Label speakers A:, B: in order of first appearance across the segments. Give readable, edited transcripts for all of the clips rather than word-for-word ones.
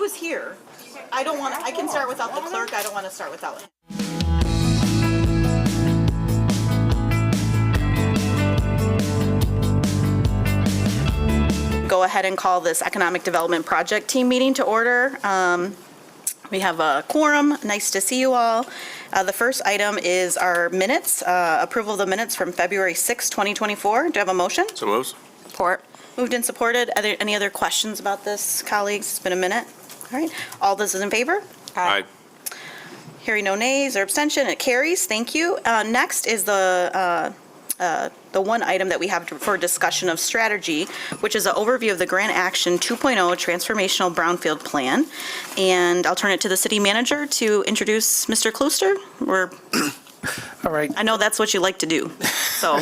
A: was here. I don't want. I can start without the clerk. I don't want to start without him. Go ahead and call this Economic Development Project Team meeting to order. We have a quorum. Nice to see you all. The first item is our minutes, approval of the minutes from February 6, 2024. Do you have a motion?
B: So moves.
A: Support. Moved and supported. Are there any other questions about this, colleagues? It's been a minute. All right. All those in favor?
B: Aye.
A: Hearing no nays or abstention, it carries. Thank you. Next is the one item that we have for discussion of strategy, which is an overview of the Grant Action 2.0 Transformational Brownfield Plan. And I'll turn it to the city manager to introduce Mr. Klooster.
C: All right.
A: I know that's what you like to do. So,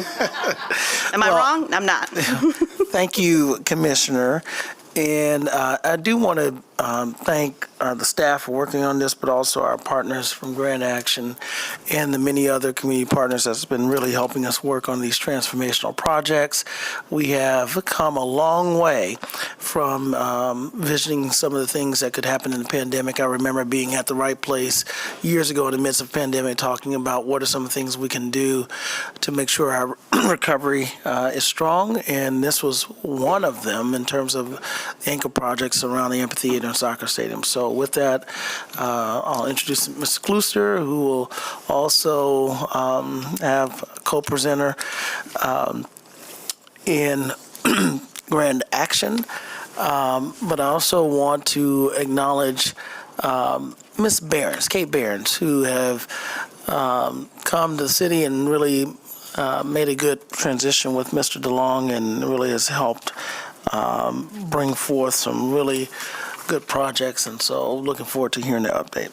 A: am I wrong? I'm not.
C: Thank you, Commissioner. And I do want to thank the staff for working on this, but also our partners from Grant Action and the many other community partners that's been really helping us work on these transformational projects. We have come a long way from visioning some of the things that could happen in the pandemic. I remember being at the right place years ago in the midst of the pandemic, talking about what are some of the things we can do to make sure our recovery is strong. And this was one of them in terms of anchor projects around the amphitheater and soccer stadium. So with that, I'll introduce Mr. Klooster, who will also have a co-presenter in Grant Action. But I also want to acknowledge Ms. Behrens, Kate Behrens, who have come to the city and really made a good transition with Mr. DeLong and really has helped bring forth some really good projects, and so looking forward to hearing the update.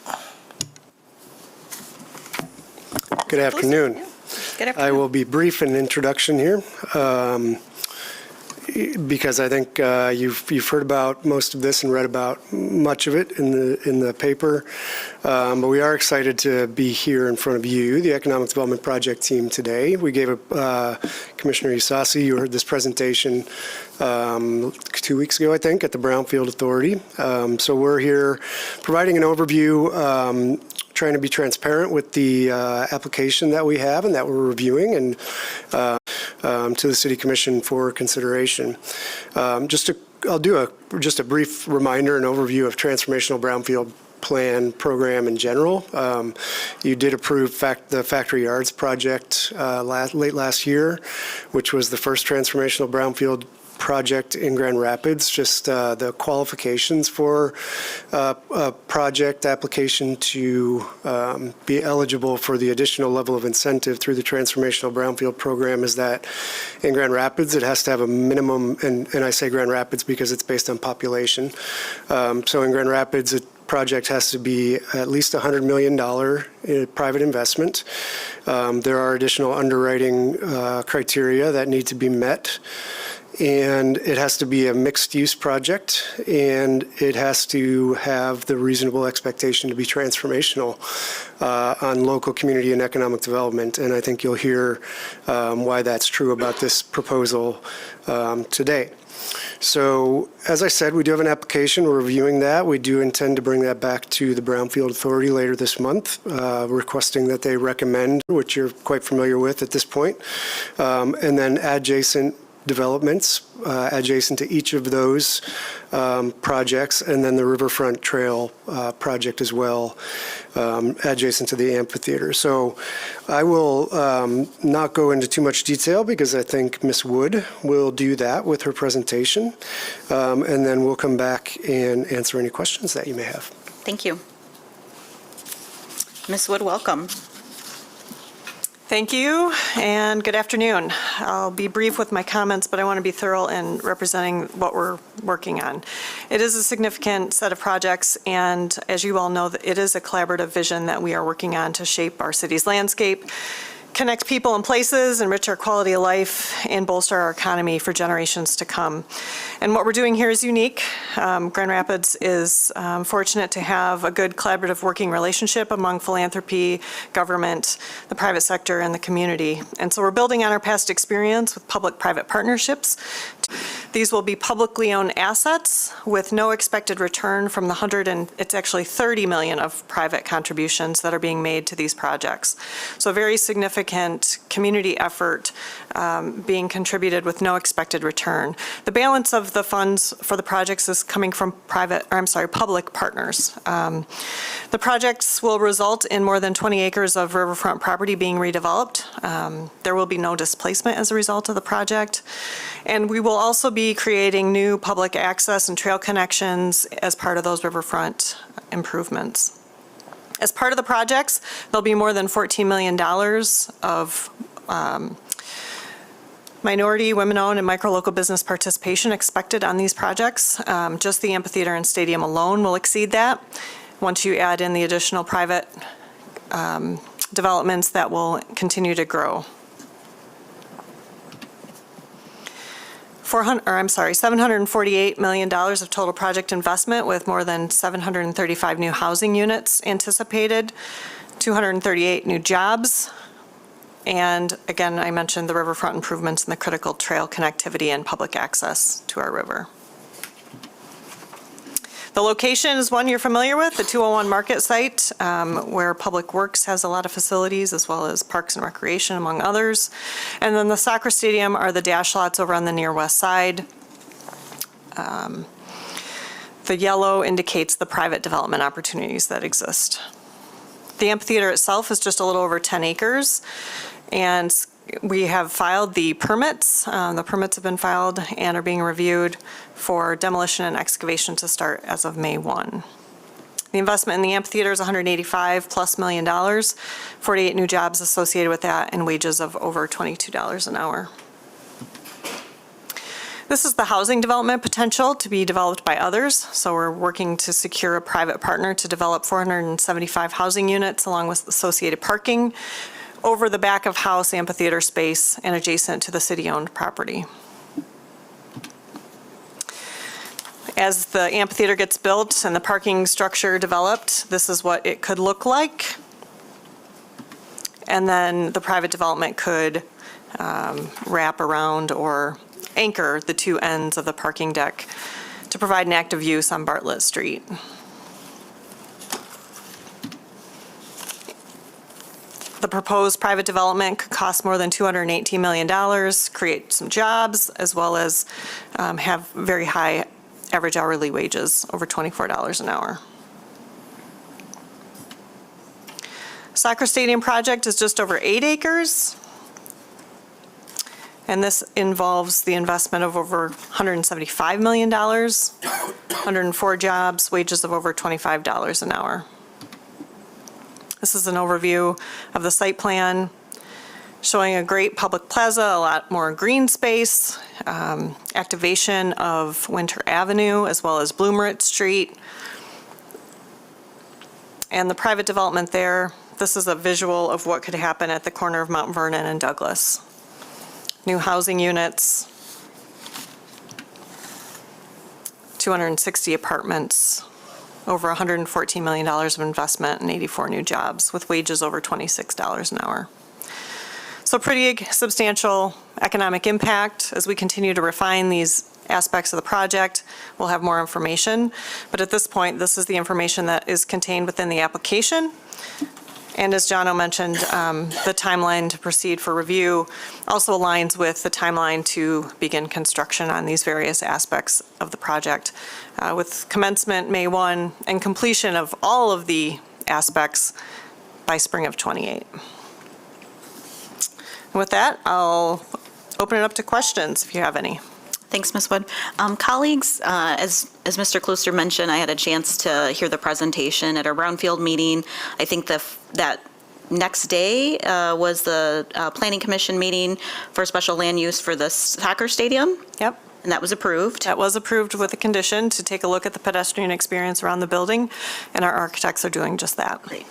D: Good afternoon.
A: Good afternoon.
D: I will be brief in introduction here because I think you've heard about most of this and read about much of it in the paper. But we are excited to be here in front of you, the Economic Development Project team, today. We gave Commissioner Isasi, you heard this presentation 2 weeks ago, I think, at the Brownfield Authority. So we're here providing an overview, trying to be transparent with the application that we have and that we're reviewing, and to the City Commission for consideration. I'll do just a brief reminder and overview of Transformational Brownfield Plan program in general. You did approve the Factory Yards project late last year, which was the first transformational brownfield project in Grand Rapids. Just the qualifications for a project application to be eligible for the additional level of incentive through the Transformational Brownfield Program is that in Grand Rapids it has to have a minimum, and I say Grand Rapids because it's based on population. So in Grand Rapids, a project has to be at least $100 million in private investment. There are additional underwriting criteria that need to be met. And it has to be a mixed-use project, and it has to have the reasonable expectation to be transformational on local community and economic development. And I think you'll hear why that's true about this proposal today. So, as I said, we do have an application. We're reviewing that. We do intend to bring that back to the Brownfield Authority later this month, requesting that they recommend, which you're quite familiar with at this point, and then adjacent developments adjacent to each of those projects, and then the Riverfront Trail project as well, adjacent to the amphitheater. So I will not go into too much detail because I think Ms. Wood will do that with her presentation, and then we'll come back and answer any questions that you may have.
A: Thank you. Ms. Wood, welcome.
E: Thank you, and good afternoon. I'll be brief with my comments, but I want to be thorough in representing what we're working on. It is a significant set of projects, and as you all know, it is a collaborative vision that we are working on to shape our city's landscape, connect people and places, enrich our quality of life, and bolster our economy for generations to come. And what we're doing here is unique. Grand Rapids is fortunate to have a good collaborative working relationship among philanthropy, government, the private sector, and the community. And so we're building on our past experience with public-private partnerships These will be publicly owned assets with no expected return from the it's actually 30 million of private contributions that are being made to these projects. So a very significant community effort being contributed with no expected return. The balance of the funds for the projects is coming from public partners. The projects will result in more than 20 acres of riverfront property being redeveloped. There will be no displacement as a result of the project. And we will also be creating new public access and trail connections as part of those riverfront improvements. As part of the projects, there'll be more than $14 million of minority, women-owned, and micro-local business participation expected on these projects. Just the amphitheater and stadium alone will exceed that. Once you add in the additional private developments that will continue to grow. $748 million of total project investment with more than 735 new housing units anticipated, 238 new jobs, and again, I mentioned the riverfront improvements and the critical trail connectivity and public access to our river. The location is one you're familiar with, the 201 Market site, where Public Works has a lot of facilities, as well as Parks and Recreation, among others. And then the soccer stadium are the dash lots over on the near west side. The yellow indicates the private development opportunities that exist. The amphitheater itself is just a little over 10 acres, and we have filed the permits. The permits have been filed and are being reviewed for demolition and excavation to start as of May 1. The investment in the amphitheater is $185+ million, 48 new jobs associated with that, and wages of over $22 an hour. This is the housing development potential to be developed by others. So we're working to secure a private partner to develop 475 housing units along with associated parking over the back of house amphitheater space and adjacent to the city-owned property. As the amphitheater gets built and the parking structure developed, this is what it could look like. And then the private development could wrap around or anchor the two ends of the parking deck to provide an active use on Bartlett Street. The proposed private development could cost more than $218 million, create some jobs, as well as have very high average hourly wages, over $24 an hour. Soccer stadium project is just over 8 acres. And this involves the investment of over $175 million, 104 jobs, wages of over $25 an hour. This is an overview of the site plan, showing a great public plaza, a lot more green space, activation of Winter Avenue, as well as Bloomerett Street. And the private development there, this is a visual of what could happen at the corner of Mount Vernon and Douglas. New housing units, 260 apartments, over $114 million of investment and 84 new jobs with wages over $26 an hour. So pretty substantial economic impact. As we continue to refine these aspects of the project, we'll have more information. But at this point, this is the information that is contained within the application. And as Jono mentioned, the timeline to proceed for review also aligns with the timeline to begin construction on these various aspects of the project, with commencement May 1 and completion of all of the aspects by spring of '28. And with that, I'll open it up to questions if you have any.
A: Thanks, Ms. Wood. Colleagues, as Mr. Klooster mentioned, I had a chance to hear the presentation at our Brownfield meeting. I think that next day was the Planning Commission meeting for special land use for the soccer stadium.
E: Yep.
A: And that was approved.
E: That was approved with a condition to take a look at the pedestrian experience around the building, and our architects are doing just that.
A: Great.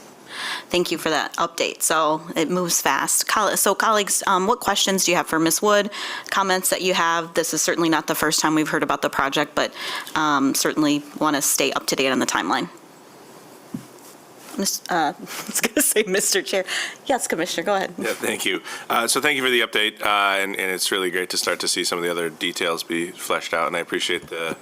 A: Thank you for that update. So it moves fast. So colleagues, what questions do you have for Ms. Wood? Comments that you have? This is certainly not the first time we've heard about the project, but certainly want to stay up to date on the timeline. I was going to say Mr. Chair. Yes, Commissioner, go ahead.
B: Yeah, thank you. So thank you for the update, and it's really great to start to see some of the other details be fleshed out, and I appreciate the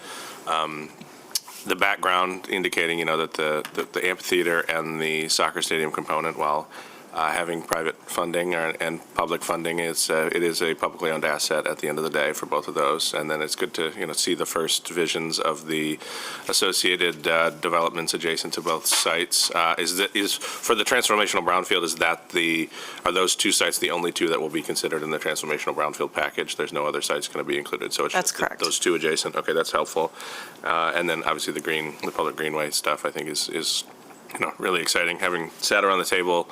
B: background indicating, that the amphitheater and the soccer stadium component, while having private funding and public funding, it is a publicly owned asset at the end of the day for both of those. And then it's good to see the first visions of the associated developments adjacent to both sites. Is for the transformational brownfield, are those two sites the only two that will be considered in the transformational brownfield package? There's no other sites going to be included, so it's
E: That's
B: just
E: correct.
B: those two adjacent. Okay, that's helpful. And then obviously the public greenway stuff I think is really exciting. Having sat around the table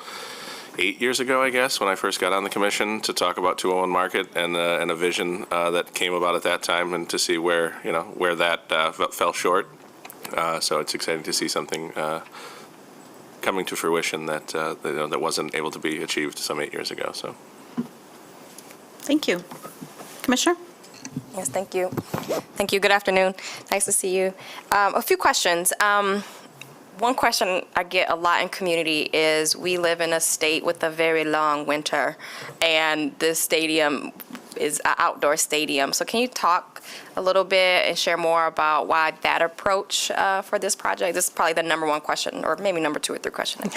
B: 8 years ago, I guess, when I first got on the commission to talk about 201 Market and a vision that came about at that time, and to see where that fell short. So it's exciting to see something coming to fruition that wasn't able to be achieved some 8 years ago. So.
A: Thank you. Commissioner?
F: Yes, thank you. Thank you. Good afternoon. Nice to see you. A few questions. One question I get a lot in community is we live in a state with a very long winter, and this stadium is an outdoor stadium. So can you talk a little bit and share more about why that approach for this project? This is probably the number one question, or maybe number 2 or 3 question.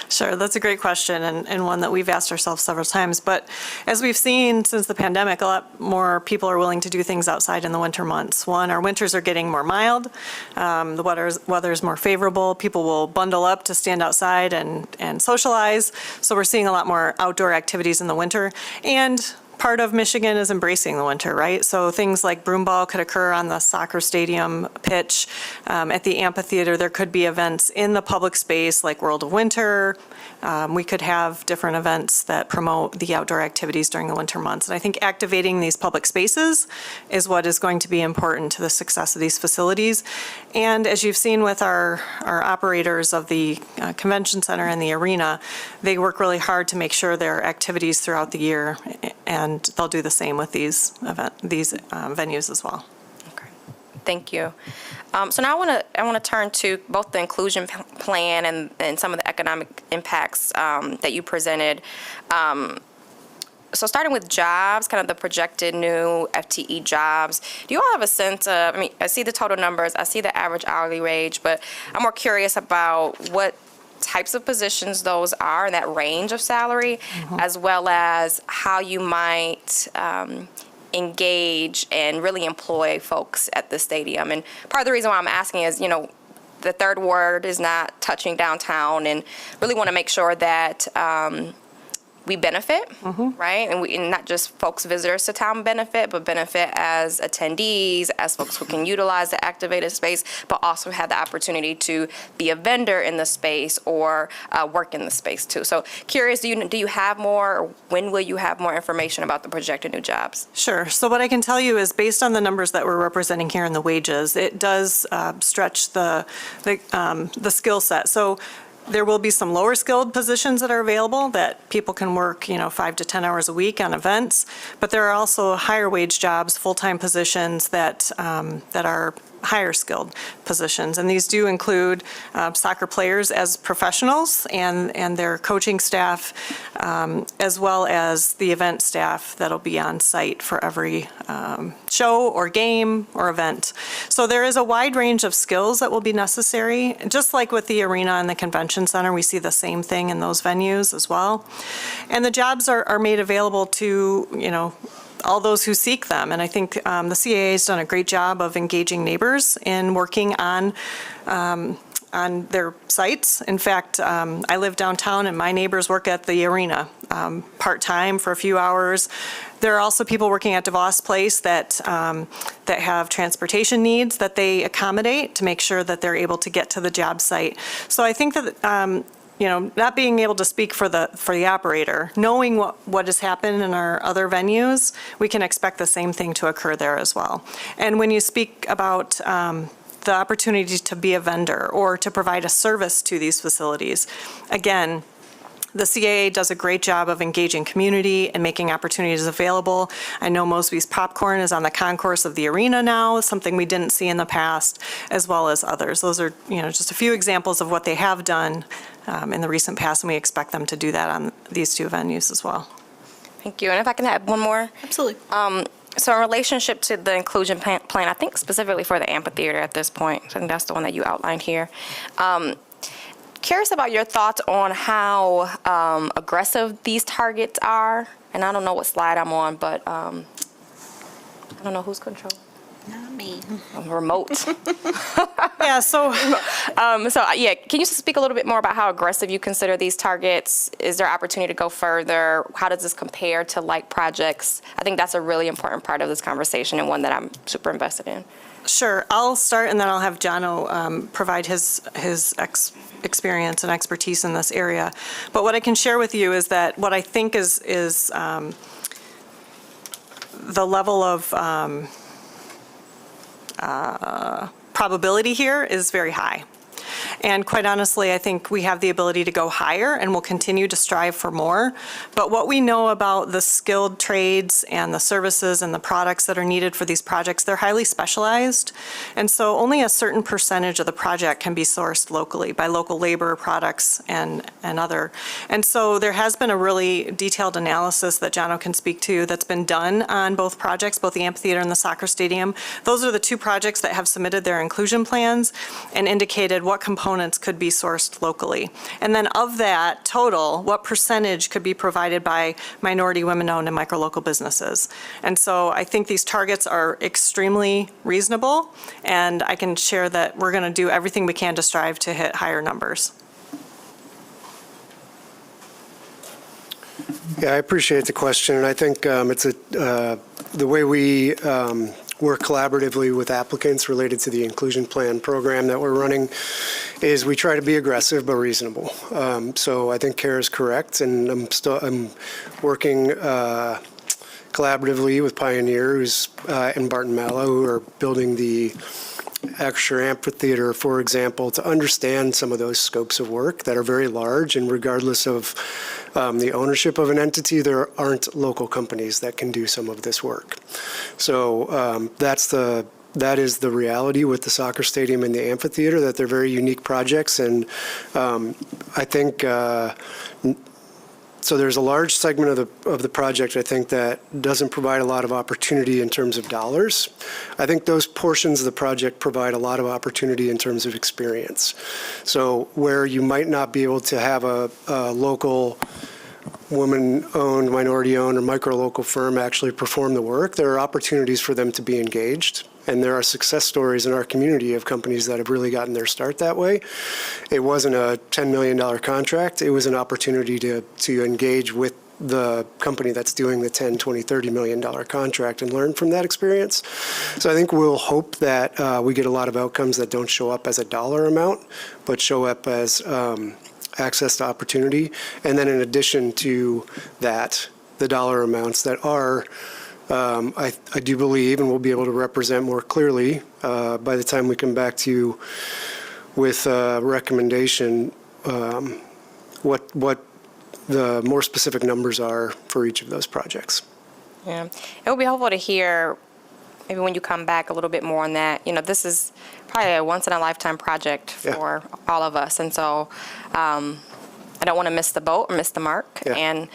E: Sure, that's a great question, and one that we've asked ourselves several times. But as we've seen since the pandemic, a lot more people are willing to do things outside in the winter months. One, our winters are getting more mild. The weather is more favorable. People will bundle up to stand outside and socialize. So we're seeing a lot more outdoor activities in the winter. And part of Michigan is embracing the winter, right? So things like broomball could occur on the soccer stadium pitch. At the amphitheater, there could be events in the public space like World of Winter. We could have different events that promote the outdoor activities during the winter months. And I think activating these public spaces is what is going to be important to the success of these facilities. And as you've seen with our operators of the convention center and the arena, they work really hard to make sure there are activities throughout the year, and they'll do the same with these venues as well.
F: Okay. Thank you. So now I want to turn to both the inclusion plan and some of the economic impacts that you presented. So starting with jobs, kind of the projected new FTE jobs, do you all have a sense of, I see the total numbers, I see the average hourly wage, but I'm more curious about what types of positions those are in that range of salary, as well as how you might engage and really employ folks at the stadium. And part of the reason why I'm asking is, the Third Ward is not touching downtown, and really want to make sure that we benefit, right? And not just folks, visitors to town benefit, but benefit as attendees, as folks who can utilize the activated space, but also have the opportunity to be a vendor in the space or work in the space too. So curious, do you have more, or when will you have more information about the projected new jobs?
E: Sure. So what I can tell you is, based on the numbers that we're representing here in the wages, it does stretch the skill set. So there will be some lower skilled positions that are available that people can work, 5 to 10 hours a week on events. But there are also higher wage jobs, full-time positions that are higher skilled positions. And these do include soccer players as professionals and their coaching staff, as well as the event staff that'll be on site for every show or game or event. So there is a wide range of skills that will be necessary. Just like with the arena and the convention center, we see the same thing in those venues as well. And the jobs are made available to, all those who seek them. And I think the CAA has done a great job of engaging neighbors in working on their sites. In fact, I live downtown, and my neighbors work at the arena part-time for a few hours. There are also people working at DeVos Place that have transportation needs that they accommodate to make sure that they're able to get to the job site. So I think that not being able to speak for the operator, knowing what has happened in our other venues, we can expect the same thing to occur there as well. And when you speak about the opportunity to be a vendor or to provide a service to these facilities, again, The CAA does a great job of engaging community and making opportunities available. I know Mosby's Popcorn is on the concourse of the arena now, something we didn't see in the past, as well as others. Those are, just a few examples of what they have done in the recent past, and we expect them to do that on these two venues as well.
F: Thank you. And if I can add one more.
A: Absolutely.
F: So in relationship to the inclusion plan, I think specifically for the amphitheater at this point, I think that's the one that you outlined here. Curious about your thoughts on how aggressive these targets are. And I don't know what slide I'm on, but I don't know who's controlling.
A: Not me.
F: Remote.
E: Yeah, so
F: Can you speak a little bit more about how aggressive you consider these targets? Is there opportunity to go further? How does this compare to like projects? I think that's a really important part of this conversation and one that I'm super invested in.
E: Sure, I'll start and then I'll have Jono provide his experience and expertise in this area. But what I can share with you is that what I think is the level of probability here is very high. And quite honestly, I think we have the ability to go higher and we'll continue to strive for more. But what we know about the skilled trades and the services and the products that are needed for these projects, they're highly specialized. And so only a certain percentage of the project can be sourced locally by local labor, products, and other. And so there has been a really detailed analysis that Jono can speak to that's been done on both projects, both the amphitheater and the soccer stadium. Those are the two projects that have submitted their inclusion plans and indicated what components could be sourced locally. And then of that total, what percentage could be provided by minority, women-owned, and micro-local businesses. And so I think these targets are extremely reasonable, and I can share that we're going to do everything we can to strive to hit higher numbers.
D: Yeah, I appreciate the question, and I think it's the way we work collaboratively with applicants related to the inclusion plan program that we're running is we try to be aggressive but reasonable. So I think Kara's correct, and I'm working collaboratively with Pioneer and Barton Malow, who are building the Acrisure Amphitheater, for example, to understand some of those scopes of work that are very large, and regardless of the ownership of an entity, there aren't local companies that can do some of this work. So that is the reality with the soccer stadium and the amphitheater, that they're very unique projects, and I think so there's a large segment of the project, I think, that doesn't provide a lot of opportunity in terms of dollars. I think those portions of the project provide a lot of opportunity in terms of experience. So where you might not be able to have a local woman-owned, minority-owned, or micro-local firm actually perform the work, there are opportunities for them to be engaged. And there are success stories in our community of companies that have really gotten their start that way. It wasn't a $10 million contract. It was an opportunity to engage with the company that's doing the $10, $20, $30 million contract and learn from that experience. So I think we'll hope that we get a lot of outcomes that don't show up as a dollar amount, but show up as access to opportunity. And then in addition to that, the dollar amounts that are I do believe, and we'll be able to represent more clearly by the time we come back to you with a recommendation, what the more specific numbers are for each of those projects.
F: Yeah, it would be helpful to hear maybe when you come back a little bit more on that. This is probably a once-in-a-lifetime project for all of us, and so I don't want to miss the boat or miss the mark.
D: Yeah.
F: And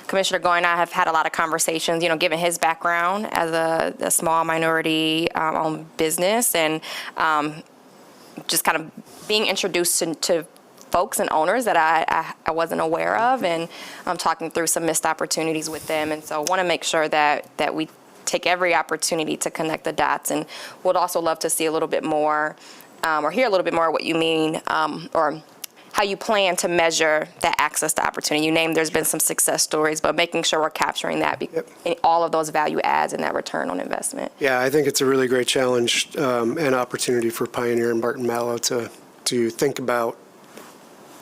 F: Commissioner Goy and I have had a lot of conversations, given his background as a small minority-owned business, and just kind of being introduced to folks and owners that I wasn't aware of, and talking through some missed opportunities with them. And so I want to make sure that we take every opportunity to connect the dots, and would also love to see a little bit more or hear a little bit more what you mean or how you plan to measure that access to opportunity. You named there's been some success stories, but making sure we're capturing that, in all of those value adds and that return on investment.
D: Yeah, I think it's a really great challenge and opportunity for Pioneer and Barton Malow to think about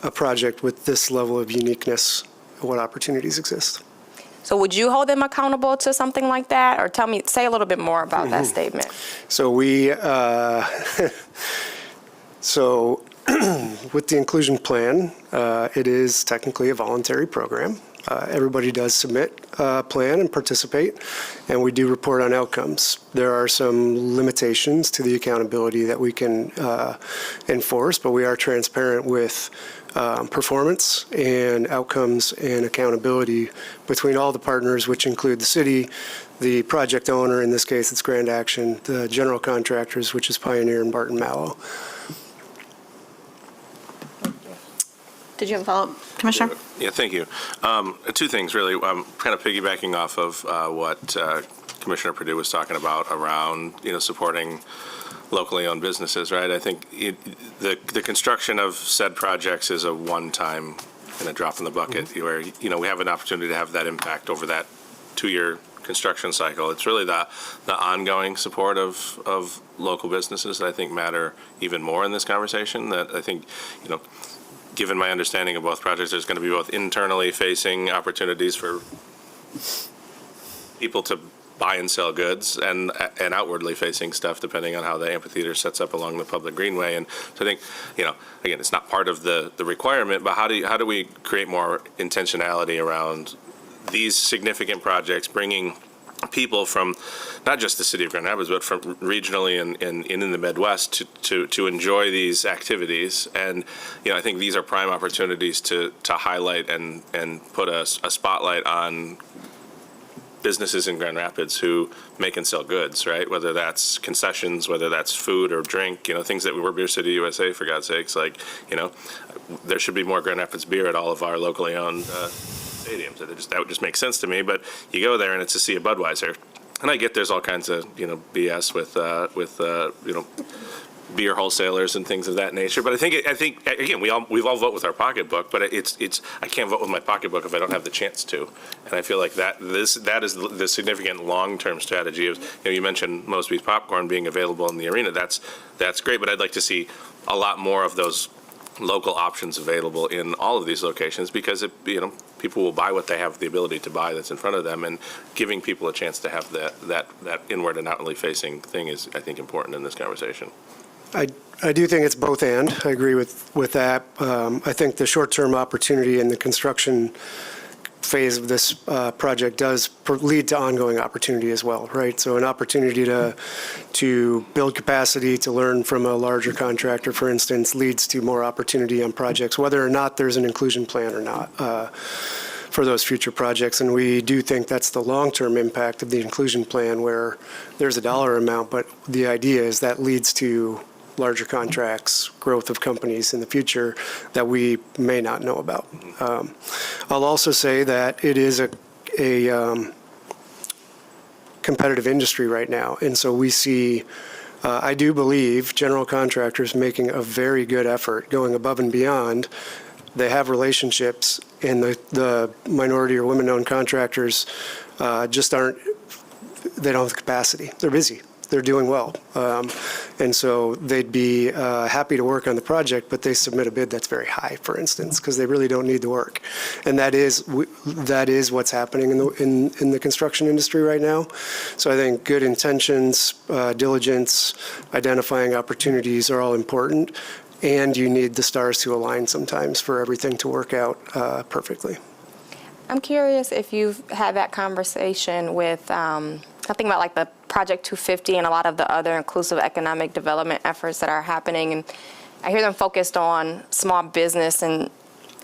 D: a project with this level of uniqueness, what opportunities exist.
F: So would you hold them accountable to something like that? Or say a little bit more about that statement.
D: So with the inclusion plan, it is technically a voluntary program. Everybody does submit a plan and participate, and we do report on outcomes. There are some limitations to the accountability that we can enforce, but we are transparent with performance and outcomes and accountability between all the partners, which include the city, the project owner, in this case it's Grand Action, the general contractors, which is Pioneer and Barton Mallow.
A: Did you have a follow-up, Commissioner?
B: Yeah, thank you. Two things, really. I'm kind of piggybacking off of what Commissioner Perdue was talking about around, supporting locally owned businesses, right? I think the construction of said projects is a one-time drop in the bucket where, we have an opportunity to have that impact over that 2-year construction cycle. It's really the ongoing support of local businesses that I think matter even more in this conversation. That I think, given my understanding of both projects, there's going to be both internally facing opportunities for people to buy and sell goods and outwardly facing stuff depending on how the amphitheater sets up along the public greenway. And so I think, again, it's not part of the requirement, but how do we create more intentionality around these significant projects, bringing people from not just the city of Grand Rapids, but from regionally and in the Midwest to enjoy these activities. And, I think these are prime opportunities to highlight and put a spotlight on businesses in Grand Rapids who make and sell goods, right? Whether that's concessions, whether that's food or drink, things that we're Beer City USA, for God's sakes. There should be more Grand Rapids beer at all of our locally owned stadiums. That would just make sense to me. But you go there and it's to see a Budweiser, and I get there's all kinds of BS with beer wholesalers and things of that nature. But I think again we've all vote with our pocketbook, but it's I can't vote with my pocketbook if I don't have the chance to. And I feel like that is the significant long-term strategy of you mentioned Mosby's popcorn being available in the arena. That's great, but I'd like to see a lot more of those local options available in all of these locations, because people will buy what they have the ability to buy that's in front of them, and giving people a chance to have that inward and outwardly facing thing is, I think, important in this conversation.
D: I do think it's both and. I agree with that. I think the short-term opportunity in the construction phase of this project does lead to ongoing opportunity as well, right? So an opportunity to build capacity, to learn from a larger contractor, for instance, leads to more opportunity on projects, whether or not there's an inclusion plan or not for those future projects. And we do think that's the long-term impact of the inclusion plan, where there's a dollar amount, but the idea is that leads to larger contracts, growth of companies in the future that we may not know about. I'll also say that it is a competitive industry right now, and so we see, I do believe, general contractors making a very good effort, going above and beyond. They have relationships, and the minority or women-owned contractors just aren't, they don't have the capacity. They're busy. They're doing well. And so they'd be happy to work on the project, but they submit a bid that's very high, for instance, because they really don't need the work. And that is what's happening in the construction industry right now. So I think good intentions, diligence, identifying opportunities are all important, and you need the stars to align sometimes for everything to work out perfectly.
F: I'm curious if you've had that conversation with, I think about like the Project 250 and a lot of the other inclusive economic development efforts that are happening. And I hear them focused on small business and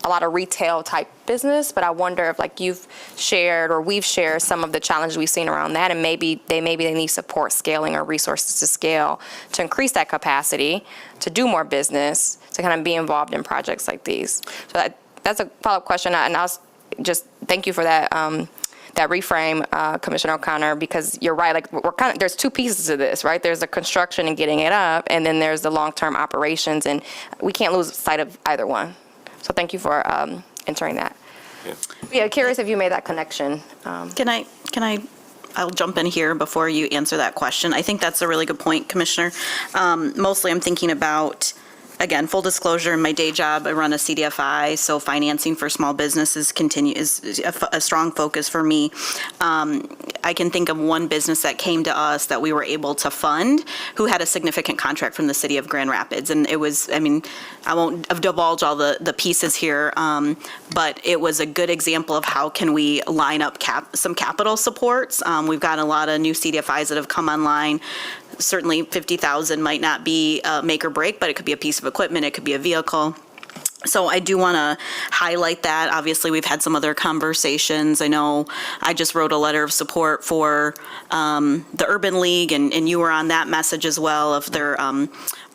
F: a lot of retail type business, but I wonder if like you've shared or we've shared some of the challenges we've seen around that, and maybe they need support scaling or resources to scale to increase that capacity to do more business, to kind of be involved in projects like these. So that's a follow-up question, and I'll just thank you for that that reframe, Commissioner O'Connor, because you're right. Like there's two pieces to this, right? There's the construction and getting it up, and then there's the long-term operations, and we can't lose sight of either one. So thank you for entering that. Yeah, curious if you made that connection.
A: Can I? I'll jump in here before you answer that question. I think that's a really good point, Commissioner. Mostly I'm thinking about again, full disclosure, in my day job, I run a CDFI, so financing for small businesses is a strong focus for me. I can think of one business that came to us that we were able to fund who had a significant contract from the city of Grand Rapids. And it was, I mean, I won't divulge all the pieces here, but it was a good example of how can we line up some capital supports. We've got a lot of new CDFIs that have come online. Certainly 50,000 might not be make or break, but it could be a piece of equipment, it could be a vehicle. So I do want to highlight that. Obviously, we've had some other conversations. I know I just wrote a letter of support for the Urban League, and you were on that message as well of their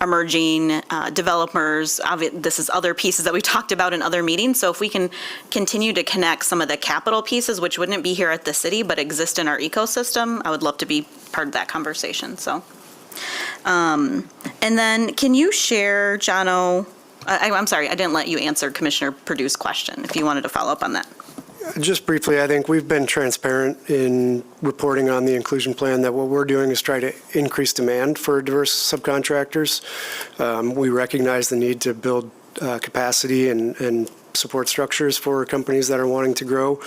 A: emerging developers. This is other pieces that we talked about in other meetings. So if we can continue to connect some of the capital pieces, which wouldn't be here at the city, but exist in our ecosystem, I would love to be part of that conversation. So, and then can you share, Jono, I'm sorry, I didn't let you answer Commissioner Perdue's question, if you wanted to follow up on that.
D: Just briefly, I think we've been transparent in reporting on the inclusion plan that what we're doing is try to increase demand for diverse subcontractors. We recognize the need to build capacity and support structures for companies that are wanting to grow.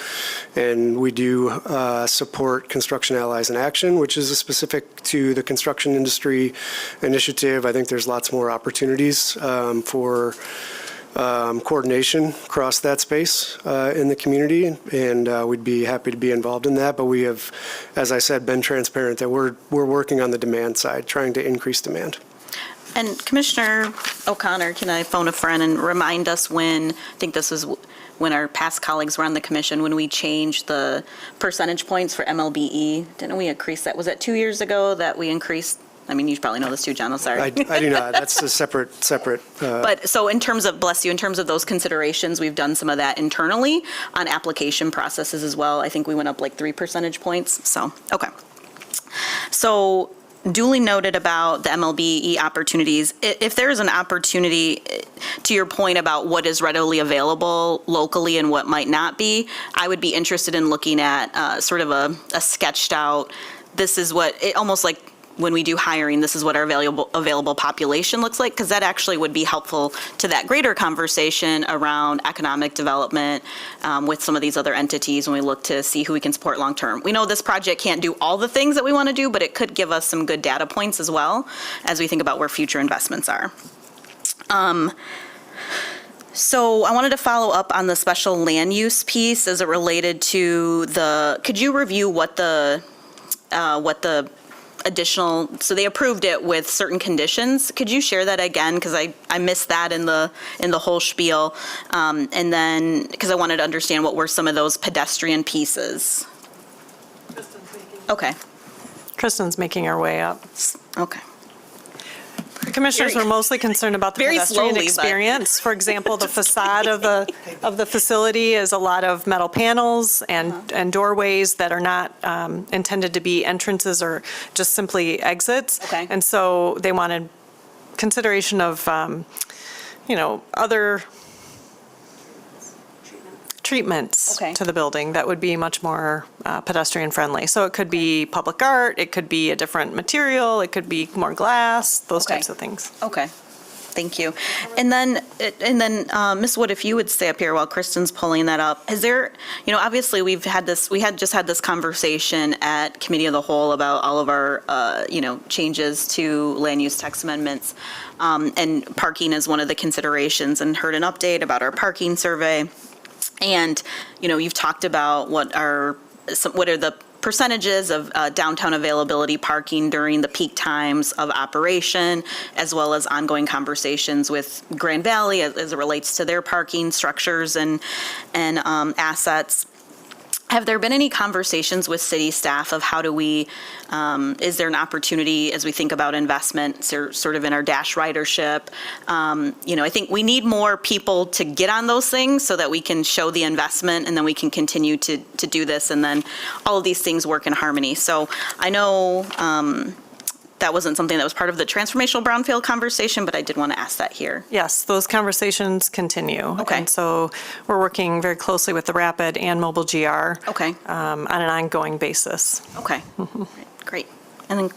D: And we do support Construction Allies in Action, which is specific to the construction industry initiative. I think there's lots more opportunities for coordination across that space in the community, and we'd be happy to be involved in that. But we have, as I said, been transparent that we're working on the demand side, trying to increase demand.
A: And Commissioner O'Connor, can I phone a friend and remind us when, I think this was when our past colleagues were on the commission, when we changed the percentage points for MLBE, didn't we increase that? Was that 2 years ago that we increased? I mean, you probably know this too, John, I'm sorry.
D: I do not. That's a separate.
A: But so in terms of, bless you, in terms of those considerations, we've done some of that internally on application processes as well. I think we went up like 3 percentage points. So, okay. So duly noted about the MLBE opportunities. If there is an opportunity, to your point about what is readily available locally and what might not be, I would be interested in looking at sort of a sketched out, this is what, it almost like when we do hiring, this is what our available population looks like, because that actually would be helpful to that greater conversation around economic development with some of these other entities when we look to see who we can support long term. We know this project can't do all the things that we want to do, but it could give us some good data points as well as we think about where future investments are. So I wanted to follow up on the special land use piece as it related to could you review what the additional, so they approved it with certain conditions. Could you share that again? Because I missed that in the whole spiel. And then, because I wanted to understand what were some of those pedestrian pieces. Okay,
E: Kristen's making her way up.
A: okay.
E: The commissioners were mostly concerned about the
A: Very
E: pedestrian
A: slowly, but-
E: experience. For example, the facade of the facility is a lot of metal panels and doorways that are not intended to be entrances or just simply exits.
A: Okay.
E: And so they wanted consideration of, other treatments
A: Okay.
E: to the building that would be much more pedestrian friendly. So it could be public art, it could be a different material, it could be more glass, those
A: Okay.
E: types of things.
A: Okay, thank you. And then, Ms. Wood, if you would stay up here while Kristen's pulling that up, is there, obviously we had just had this conversation at Committee of the Whole about all of our, changes to land use text amendments, and parking is one of the considerations, and heard an update about our parking survey. And, you've talked about what are the percentages of downtown availability parking during the peak times of operation, as well as ongoing conversations with Grand Valley as it relates to their parking structures and assets. Have there been any conversations with city staff of how do we, is there an opportunity as we think about investment sort of in our dash ridership? I think we need more people to get on those things so that we can show the investment and then we can continue to do this and then all of these things work in harmony. So I know that wasn't something that was part of the transformational brownfield conversation, but I did want to ask that here.
E: Yes, those conversations continue.
A: Okay.
E: And so we're working very closely with the Rapid and Mobile GR.
A: Okay.
E: On an ongoing basis.
A: Okay, Great. And then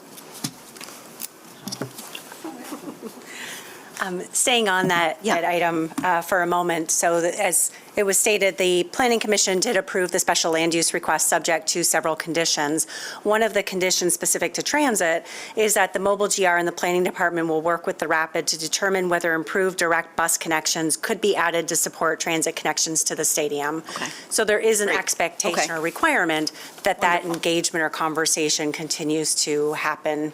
G: Staying on that item for a moment, so that as it was stated, the Planning Commission did approve the special land use request subject to several conditions. One of the conditions specific to transit is that the Mobile GR and the Planning Department will work with the Rapid to determine whether improved direct bus connections could be added to support transit connections to the stadium.
A: Okay.
G: So there is an
A: Great.
G: expectation
A: Okay.
G: or requirement that that
A: Wonderful.
G: engagement or conversation continues to happen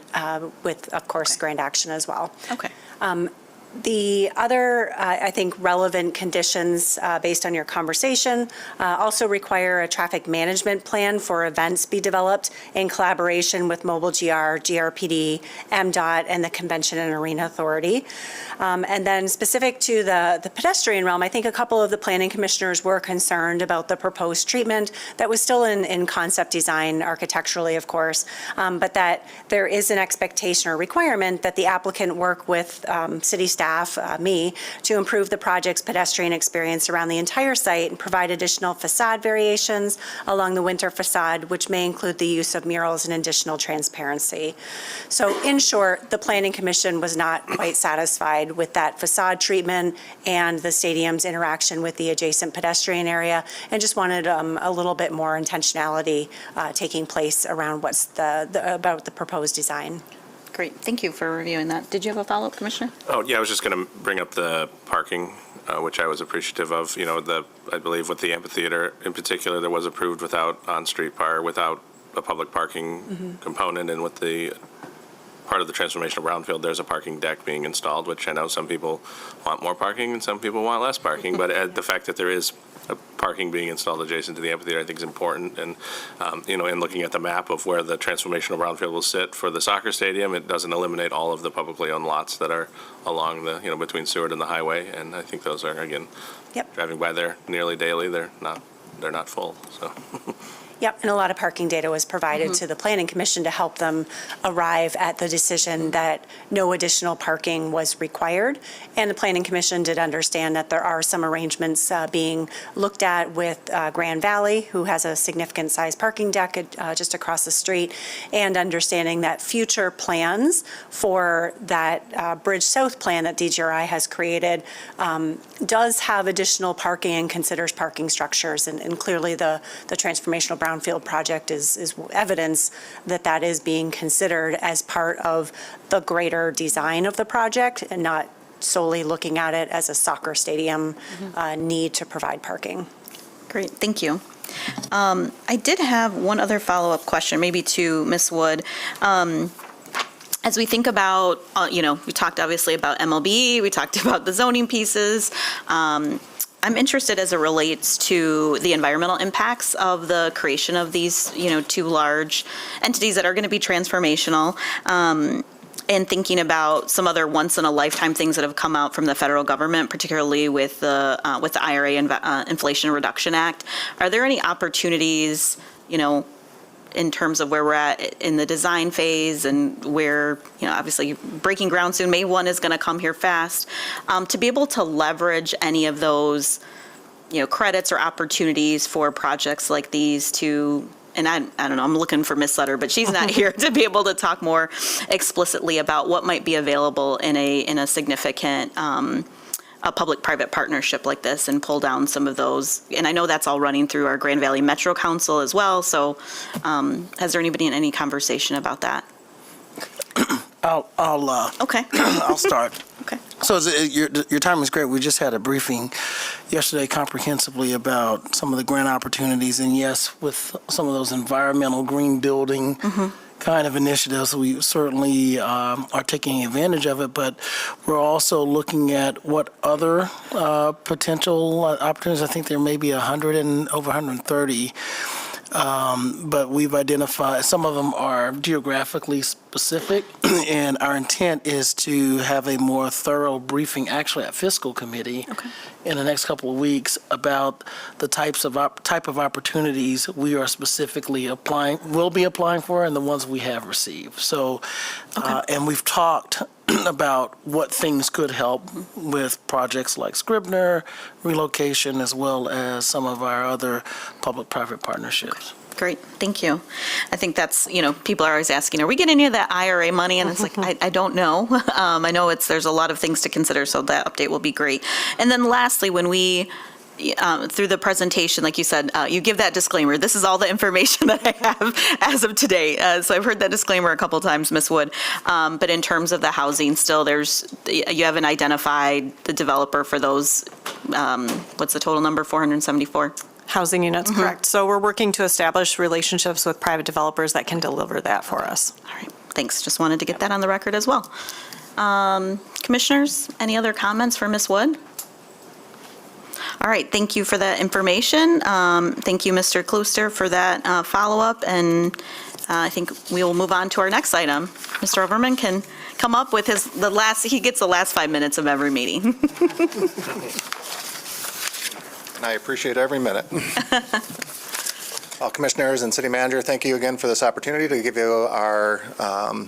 G: with, of course,
A: Okay.
G: Grand Action as well.
A: Okay.
G: The other, I think, relevant conditions based on your conversation also require a traffic management plan for events be developed in collaboration with Mobile GR, GRPD, MDOT, and the Convention and Arena Authority. And then specific to the pedestrian realm, I think a couple of the planning commissioners were concerned about the proposed treatment that was still in concept design architecturally, of course, but that there is an expectation or requirement that the applicant work with city staff, me, to improve the project's pedestrian experience around the entire site and provide additional facade variations along the winter facade, which may include the use of murals and additional transparency. So in short, the Planning Commission was not quite satisfied with that facade treatment and the stadium's interaction with the adjacent pedestrian area, and just wanted a little bit more intentionality taking place around what's about the proposed design.
A: Great. Thank you for reviewing that. Did you have a follow-up, Commissioner?
B: Oh, yeah, I was just going to bring up the parking, which I was appreciative of. You know, I believe with the amphitheater in particular, that was approved without on-street without a public parking component, and with the part of the transformation of Brownfield, there's a parking deck being installed, which I know some people want more parking and some people want less parking, but the fact that there is parking being installed adjacent to the amphitheater, I think is important. And, you know, in looking at the map of where the transformation of Brownfield will sit for the soccer stadium, it doesn't eliminate all of the publicly owned lots that are along the, you know, between Seward and the highway. And I think those are, again,
G: Yep.
B: driving by there nearly daily, they're not full, so.
G: Yep, and a lot of parking data was provided to the Planning Commission to help them arrive at the decision that no additional parking was required. And the Planning Commission did understand that there are some arrangements being looked at with Grand Valley, who has a significant size parking deck just across the street, and understanding that future plans for that Bridge South plan that DGRI has created does have additional parking and considers parking structures. And clearly the transformational Brownfield project is evidence that that is being considered as part of the greater design of the project and not solely looking at it as a soccer stadium need to provide parking.
A: Great, thank you. I did have one other follow-up question, maybe to Ms. Wood. As we think about, you know, we talked obviously about MLB, we talked about the zoning pieces. I'm interested as it relates to the environmental impacts of the creation of these, you know, two large entities that are going to be transformational. And thinking about some other once-in-a-lifetime things that have come out from the federal government, particularly with the IRA Inflation Reduction Act. Are there any opportunities, you know, in terms of where we're at in the design phase and where, you know, obviously breaking ground soon, May 1 is going to come here fast, to be able to leverage any of those, you know, credits or opportunities for projects like these to, and I don't know, I'm looking for Ms. Sutter, but she's not here to be able to talk more explicitly about what might be available in a significant a public-private partnership like this and pull down some of those. And I know that's all running through our Grand Valley Metro Council as well. So has there anybody in any conversation about that? Okay.
C: I'll start.
A: Okay.
C: So your time is great. We just had a briefing yesterday comprehensively about some of the grant opportunities. And yes, with some of those environmental green building kind of initiatives, we certainly are taking advantage of it. But we're also looking at what other potential opportunities. I think there may be 100 and over 130. But we've identified, some of them are geographically specific, and our intent is to have a more thorough briefing, actually at Fiscal Committee in the next couple of weeks, about the type of opportunities we are specifically will be applying for, and the ones we have received. So, and we've talked about what things could help with projects like Scribner, relocation, as well as some of our other public-private partnerships.
A: Great, thank you. I think that's, people are always asking, are we getting any of that IRA money? And it's like, I don't know. I know there's a lot of things to consider, so that update will be great. And then lastly, when we, through the presentation, like you said, you give that disclaimer. This is all the information that I have as of today. So I've heard that disclaimer a couple times, Ms. Wood. But in terms of the housing, still you haven't identified the developer for those, what's the total number, 474?
E: Housing units, correct. So we're working to establish relationships with private developers that can deliver that for us.
A: All right, thanks. Just wanted to get that on the record as well. Commissioners, any other comments for Ms. Wood? All right, thank you for that information. Thank you, Mr. Klooster, for that follow-up, and I think we will move on to our next item. Mr. Overman can come up with he gets the last 5 minutes of every meeting.
H: And I appreciate every minute. Well, Commissioners and City Manager, thank you again for this opportunity to give you our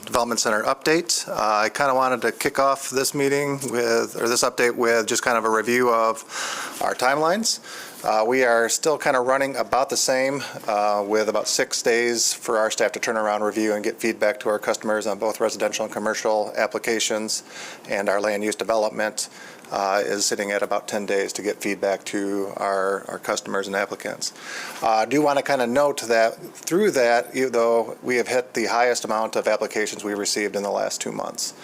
H: Development Center update. I kind of wanted to kick off this meeting this update with just kind of a review of our timelines. We are still kind of running about the same with about 6 days for our staff to turn around, review, and get feedback to our customers on both residential and commercial applications, and our land use development is sitting at about 10 days to get feedback to our customers and applicants. I do want to kind of note that through that, even though we have hit the highest amount of applications we received in the last 2 months.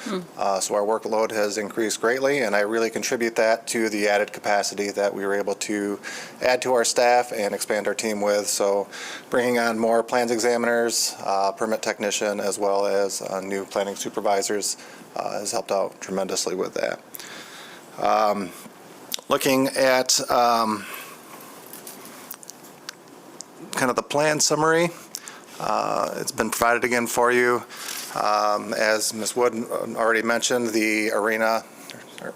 H: So our workload has increased greatly, and I really contribute that to the added capacity that we were able to add to our staff and expand our team with. So bringing on more plans examiners, permit technician, as well as new planning supervisors has helped out tremendously with that. Looking at kind of the plan summary, it's been provided again for you. As Ms. Wood already mentioned, the arena,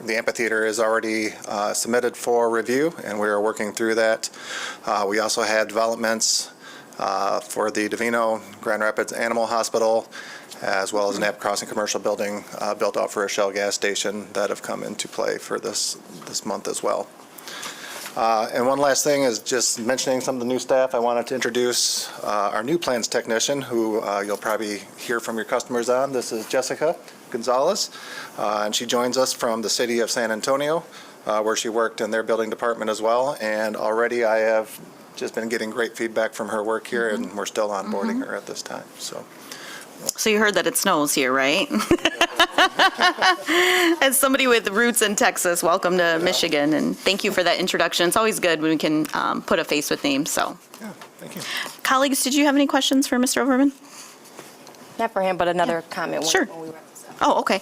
H: the amphitheater is already submitted for review, and we are working through that. We also had developments for the Divino Grand Rapids Animal Hospital, as well as an Knapp Crossing commercial building built out for a Shell gas station that have come into play for this month as well. And one last thing is just mentioning some of the new staff. I wanted to introduce our new plans technician, who you'll probably hear from your customers on. This is Jessica Gonzalez, and she joins us from the city of San Antonio, where she worked in their building department as well. And already I have just been getting great feedback from her work here, and we're still onboarding her at this time.
A: So you heard that it snows here, right? As somebody with roots in Texas, welcome to Michigan, and thank you for that introduction. It's always good when we can put a face with names, so.
H: Yeah, thank you.
A: Colleagues, did you have any questions for Mr. Overman?
F: Not for him, but another comment.
A: Sure.
F: When we wrap this up.
A: Oh, okay.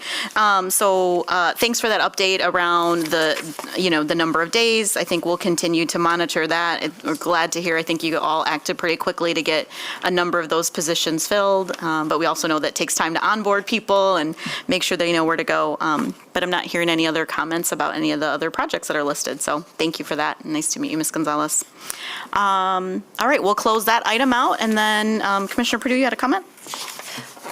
A: So thanks for that update around the number of days. I think we'll continue to monitor that. We're glad to hear. I think you all acted pretty quickly to get a number of those positions filled. But we also know that it takes time to onboard people and make sure they know where to go. But I'm not hearing any other comments about any of the other projects that are listed. So thank you for that. Nice to meet you, Ms. Gonzalez. All right, we'll close that item out. And then Commissioner Perdue, you had a comment?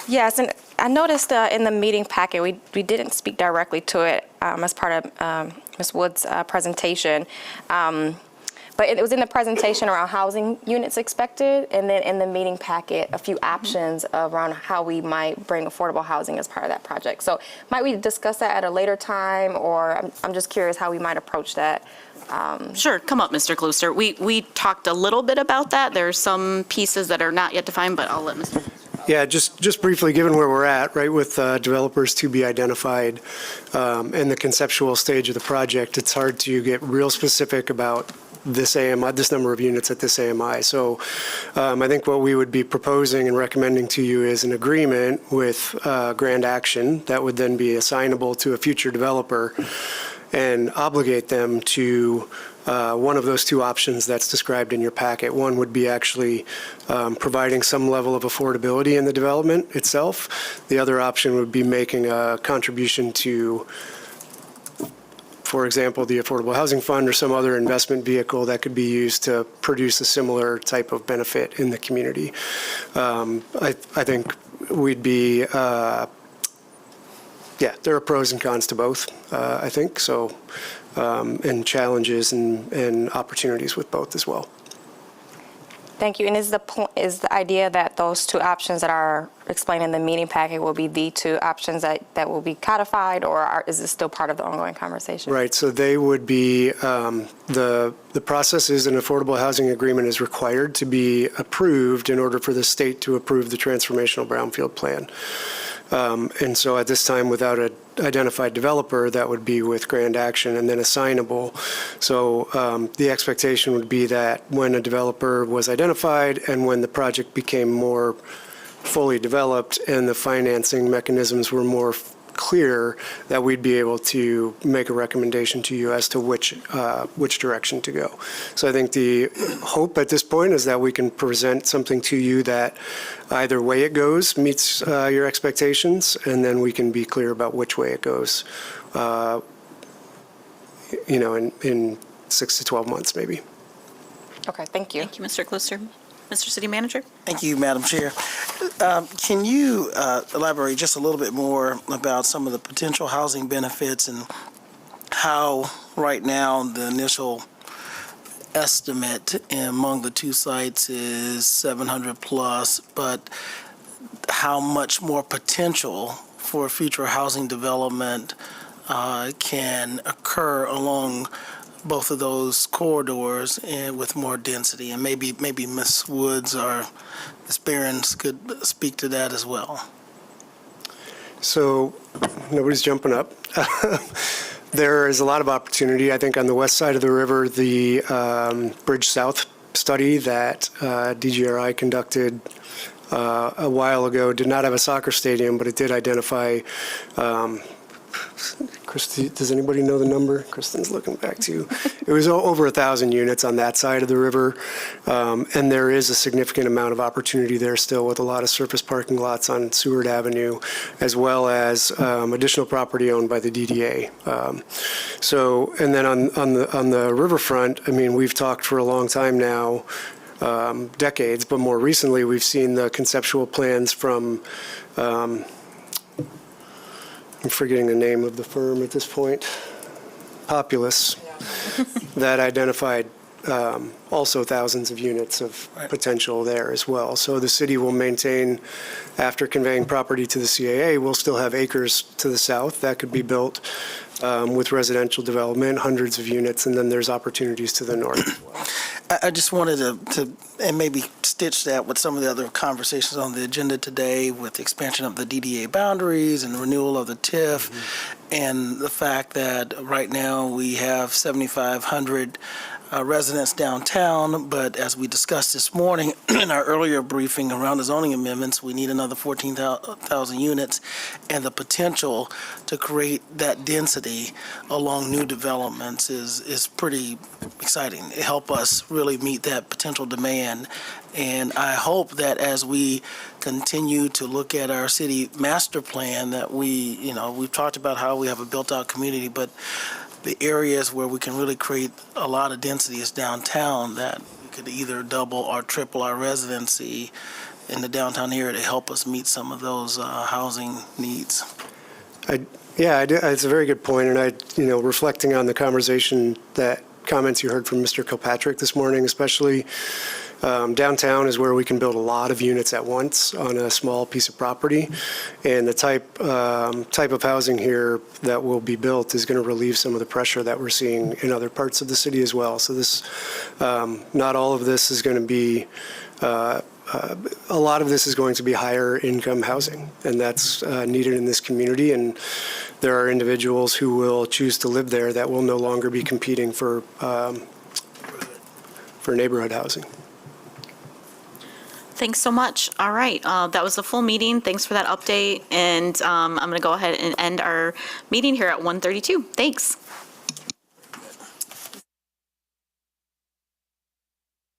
F: Yes, and I noticed in the meeting packet, we didn't speak directly to it as part of Ms. Wood's presentation. But it was in the presentation around housing units expected, and then in the meeting packet, a few options around how we might bring affordable housing as part of that project. So might we discuss that at a later time, or I'm just curious how we might approach that.
A: Sure, come up, Mr. Klooster. We talked a little bit about that. There are some pieces that are not yet defined, but I'll let Mr.
D: Yeah, just briefly, given where we're at, right, with developers to be identified and the conceptual stage of the project, it's hard to get real specific about this AMI, this number of units at this AMI. So I think what we would be proposing and recommending to you is an agreement with Grand Action that would then be assignable to a future developer and obligate them to one of those two options that's described in your packet. One would be actually providing some level of affordability in the development itself. The other option would be making a contribution to, for example, the Affordable Housing Fund or some other investment vehicle that could be used to produce a similar type of benefit in the community. I think we'd be, yeah, there are pros and cons to both, I think, so, and challenges and opportunities with both as well.
F: Thank you. And is the idea that those two options that are explained in the meeting packet will be the two options that will be codified, or is this still part of the ongoing conversation?
D: Right, so they would be, the process is an affordable housing agreement is required to be approved in order for the state to approve the transformational brownfield plan. And so at this time, without an identified developer, that would be with Grand Action and then assignable. So the expectation would be that when a developer was identified and when the project became more fully developed and the financing mechanisms were more clear, that we'd be able to make a recommendation to you as to which direction to go. So I think the hope at this point is that we can present something to you that either way it goes meets your expectations, and then we can be clear about which way it goes, in 6 to 12 months maybe.
F: Okay, thank you.
A: Thank you, Mr. Closter. Mr. City Manager?
C: Thank you, Madam Chair. Can you elaborate just a little bit more about some of the potential housing benefits and how right now the initial estimate among the two sites is 700 plus, but how much more potential for future housing development can occur along both of those corridors and with more density? And maybe Ms. Woods or Ms. Behrens could speak to that as well.
D: So nobody's jumping up. There is a lot of opportunity. I think on the west side of the river, the Bridge South study that DGRI conducted a while ago did not have a soccer stadium, but it did identify, Christy, does anybody know the number? Kristen's looking back to you. It was over 1,000 units on that side of the river, and there is a significant amount of opportunity there still with a lot of surface parking lots on Seward Avenue, as well as additional property owned by the DDA. And then on the riverfront, I mean, we've talked for a long time now, decades, but more recently we've seen the conceptual plans from I'm forgetting the name of the firm at this point, Populous, that identified also thousands of units of potential there as well. So the city will maintain, after conveying property to the CAA, we'll still have acres to the south that could be built with residential development, hundreds of units, and then there's opportunities to the north as well.
C: I just wanted to and maybe stitch that with some of the other conversations on the agenda today with the expansion of the DDA boundaries and renewal of the TIF, and the fact that right now we have 7,500 residents downtown, but as we discussed this morning in our earlier briefing around the zoning amendments, we need another 14,000 units, and the potential to create that density along new developments is pretty exciting. It help us really meet that potential demand. And I hope that as we continue to look at our city master plan, that we've talked about how we have a built-out community, but the areas where we can really create a lot of density is downtown, that we could either double or triple our residency in the downtown area to help us meet some of those housing needs.
D: It's a very good point, and reflecting on the comments you heard from Mr. Kilpatrick this morning, especially downtown is where we can build a lot of units at once on a small piece of property, and the type of housing here that will be built is going to relieve some of the pressure that we're seeing in other parts of the city as well. So this, not all of this is going to be, a lot of this is going to be higher income housing, and that's needed in this community, and there are individuals who will choose to live there that will no longer be competing for neighborhood housing.
A: Thanks so much. All right, that was the full meeting. Thanks for that update, and I'm going to go ahead and end our meeting here at 1:32. Thanks.